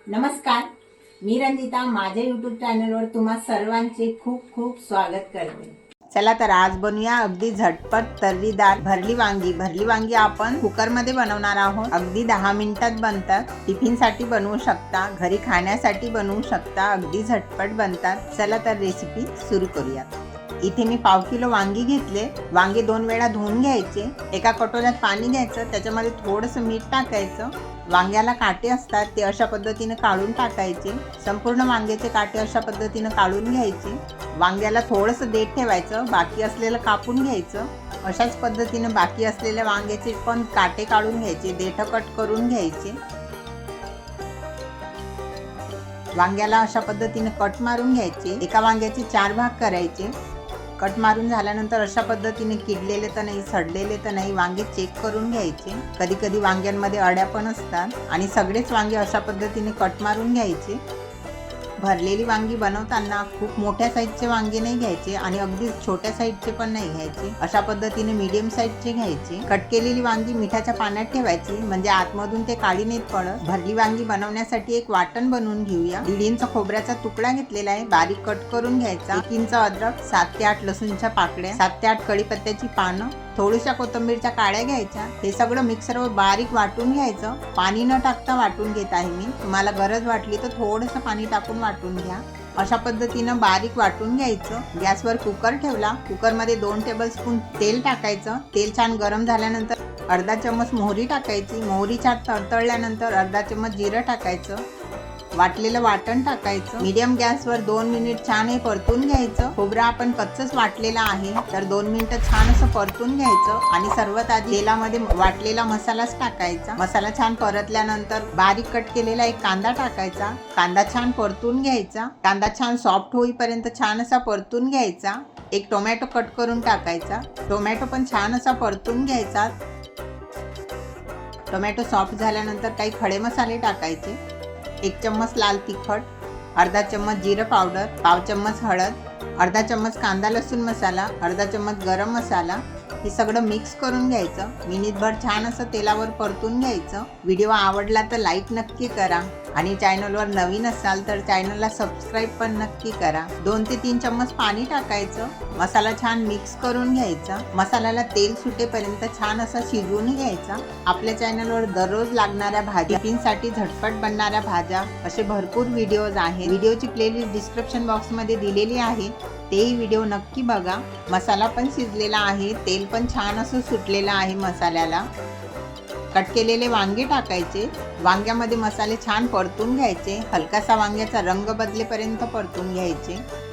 नमस्कार, मी रंजिता माझ्या यूट्यूब चॅनलवर तुम्हा सर्वांचे खूप खूप स्वागत करते। चला तर आज बनवूया अगदी झटपट तर्रीदार भरली वांगी। भरली वांगी आपण कुकरमध्ये बनवणार आहोत। अगदी 10 मिनिटात बनतात। टिफिनसाठी बनवू शकता, घरी खाण्यासाठी बनवू शकता, अगदी झटपट बनतात। चला तर रेसिपी सुरू करूयात। इथे मी पाव किलो वांगी घेतले। वांगे 2 वेळा धुवून घ्यायचे। एका कटोऱ्यात पाणी घ्यायचं, त्याच्यामध्ये थोडंसं मीठ टाकायचं। वांग्याला काटे असतात ते अशा पद्धतीने काढून टाकायचे। संपूर्ण वांग्याचे काटे अशा पद्धतीने काढून घ्यायचे। वांग्याला थोडंसं देठ ठेवायचं, बाकी असलेलं कापून घ्यायचं। अशाच पद्धतीने बाकी असलेल्या वांग्याचे पण काटे काढून घ्यायचे, देठ कट करून घ्यायचे। वांग्याला अशा पद्धतीने कट मारून घ्यायचे। एका वांग्याचे 4 भाग करायचे। कट मारून झाल्यानंतर अशा पद्धतीने किडलेले तर नाही, सडलेले तर नाही वांगे चेक करून घ्यायचे। कधी कधी वांग्यांमध्ये अड्या पण असतात आणि सगळेच वांगे अशा पद्धतीने कट मारून घ्यायचे। भरलेली वांगी बनवताना खूप मोठ्या साईजचे वांगे नाही घ्यायचे आणि अगदी छोट्या साईजचे पण नाही घ्यायचे। अशा पद्धतीने मीडियम साईजचे घ्यायचे। कट केलेली वांगी मिठाच्या पाण्यात ठेवायची, म्हणजे आतमधून ते काळी नाही पडत। भरली वांगी बनवण्यासाठी एक वाटण बनवून घेऊया। 1.5 इंच खोबऱ्याचा तुकडा घेतलेला आहे, बारीक कट करून घ्यायचा। 1 इंच अद्रक, 7 ते 8 लसूणच्या पाकळ्या, 7 ते 8 कढीपत्त्याची पानं, थोड्याशा कोथिंबीरच्या काड्या घ्यायच्या। हे सगळं मिक्सरवर बारीक वाटून घ्यायचं। पाणी न टाकता वाटून घेत आहे मी। तुम्हाला गरज वाटली तर थोडंसं पाणी टाकून वाटून घ्या। अशा पद्धतीनं बारीक वाटून घ्यायचं। गॅसवर कुकर ठेवला। कुकरमध्ये 2 टेबलस्पून तेल टाकायचं। तेल छान गरम झाल्यानंतर अर्धा चम्मच मोहरी टाकायची। मोहरी छान तळतळल्यानंतर अर्धा चम्मच जिरं टाकायचं। वाटलेलं वाटण टाकायचं। मीडियम गॅसवर 2 मिनिट छान हे परतून घ्यायचं। खोबरं आपण कच्चच वाटलेलं आहे, तर 2 मिनिटं छान असं परतून घ्यायचं आणि सर्वात आधी तेलामध्ये वाटलेला मसालाच टाकायचा। मसाला छान परतल्यानंतर बारीक कट केलेला एक कांदा टाकायचा। कांदा छान परतून घ्यायचा। कांदा छान सॉफ्ट होईपर्यंत छान असा परतून घ्यायचा। एक टोमॅटो कट करून टाकायचा। टोमॅटो पण छान असा परतून घ्यायचा। टोमॅटो सॉफ्ट झाल्यानंतर काही खडे मसाले टाकायचे। 1 चम्मच लाल तिखट, अर्धा चम्मच जिरं पावडर, पाव चम्मच हळद, अर्धा चम्मच कांदा लसूण मसाला, अर्धा चम्मच गरम मसाला, हे सगळं मिक्स करून घ्यायचं। मिनिटभर छान असं तेलावर परतून घ्यायचं। व्हिडिओ आवडला तर लाईक नक्की करा आणि चॅनलवर नवीन असाल तर चॅनलला सबस्क्राईब पण नक्की करा। 2 ते 3 चम्मच पाणी टाकायचं। मसाला छान मिक्स करून घ्यायचा। मसाल्याला तेल सुटेपर्यंत छान असा शिजवून घ्यायचा। आपल्या चॅनलवर दररोज लागणाऱ्या भाज्या, टिफिनसाठी झटपट बनणाऱ्या भाज्या असे भरपूर व्हिडिओज आहेत। व्हिडिओची प्लेलिस्ट डिस्क्रिप्शन बॉक्समध्ये दिलेली आहे, तेही व्हिडिओ नक्की बघा। मसाला पण शिजलेला आहे, तेल पण छान असं सुटलेलं आहे मसाल्याला। कट केलेले वांगे टाकायचे। वांग्यामध्ये मसाले छान परतून घ्यायचे। हलकासा वांग्याचा रंग बदलेपर्यंत परतून घ्यायचे।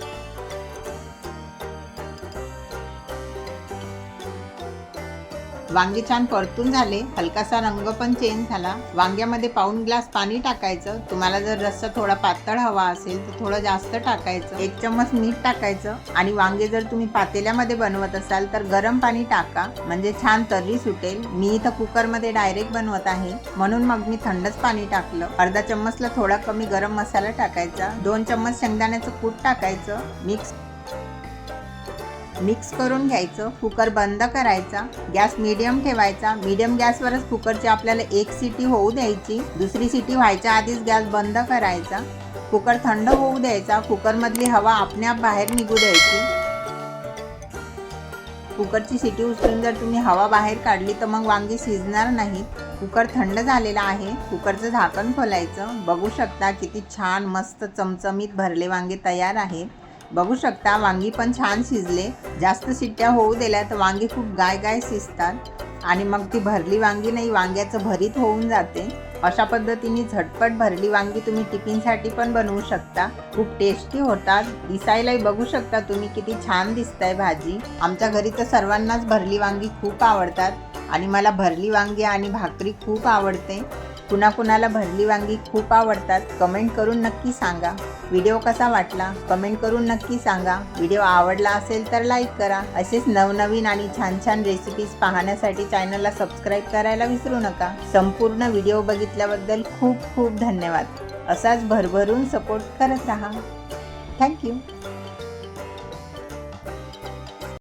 वांगे छान परतून झाले, हलकासा रंग पण चेंज झाला। वांग्यामध्ये पाऊण ग्लास पाणी टाकायचं। तुम्हाला जर रस्सा थोडा पातळ हवा असेल तर थोडं जास्त टाकायचं। 1 चम्मच मीठ टाकायचं आणि वांगे जर तुम्ही पातेल्यामध्ये बनवत असाल तर गरम पाणी टाका, म्हणजे छान तर्री सुटेल। मी इथं कुकरमध्ये डायरेक्ट बनवत आहे, म्हणून मग मी थंडच पाणी टाकलं। अर्धा चम्मचला थोडा कमी गरम मसाला टाकायचा। 2 चम्मच शेंगदाण्याचं कूट टाकायचं। मिक्स करून घ्यायचं। कुकर बंद करायचा। गॅस मीडियम ठेवायचा। मीडियम गॅसवरच कुकरची आपल्याला 1 शिटी होऊ द्यायची। दुसरी शिटी व्हायच्या आधीच गॅस बंद करायचा। कुकर थंड होऊ द्यायचा। कुकरमधली हवा आपल्याप बाहेर निघू द्यायची। कुकरची शिटी उचलून जर तुम्ही हवा बाहेर काढली तर मग वांगी शिजणार नाही। कुकर थंड झालेला आहे। कुकरचं झाकण खोलायचं। बघू शकता किती छान मस्त चमचमीत भरले वांगे तयार आहेत। बघू शकता वांगी पण छान शिजले। जास्त शिट्ट्या होऊ दिल्या तर वांगी खूप गाय शिजतात आणि मग ती भरली वांगी नाही, वांग्याचं भरीत होऊन जाते। अशा पद्धतीने झटपट भरली वांगी तुम्ही टिफिनसाठी पण बनवू शकता। खूप टेस्टी होतात। दिसायलाही बघू शकता तुम्ही किती छान दिसतंय भाजी। आमच्या घरी तर सर्वांनाच भरली वांगी खूप आवडतात आणि मला भरली वांगी आणि भाकरी खूप आवडते। कुणाकुणाला भरली वांगी खूप आवडतात कमेंट करून नक्की सांगा। व्हिडिओ कसा वाटला कमेंट करून नक्की सांगा। व्हिडिओ आवडला असेल तर लाईक करा। असेच नवनवीन आणि छान छान रेसिपीज पाहण्यासाठी चॅनलला सबस्क्राईब करायला विसरू नका। संपूर्ण व्हिडिओ बघितल्याबद्दल खूप खूप धन्यवाद। असाच भरभरून सपोर्ट करत राहा। थँक्यू।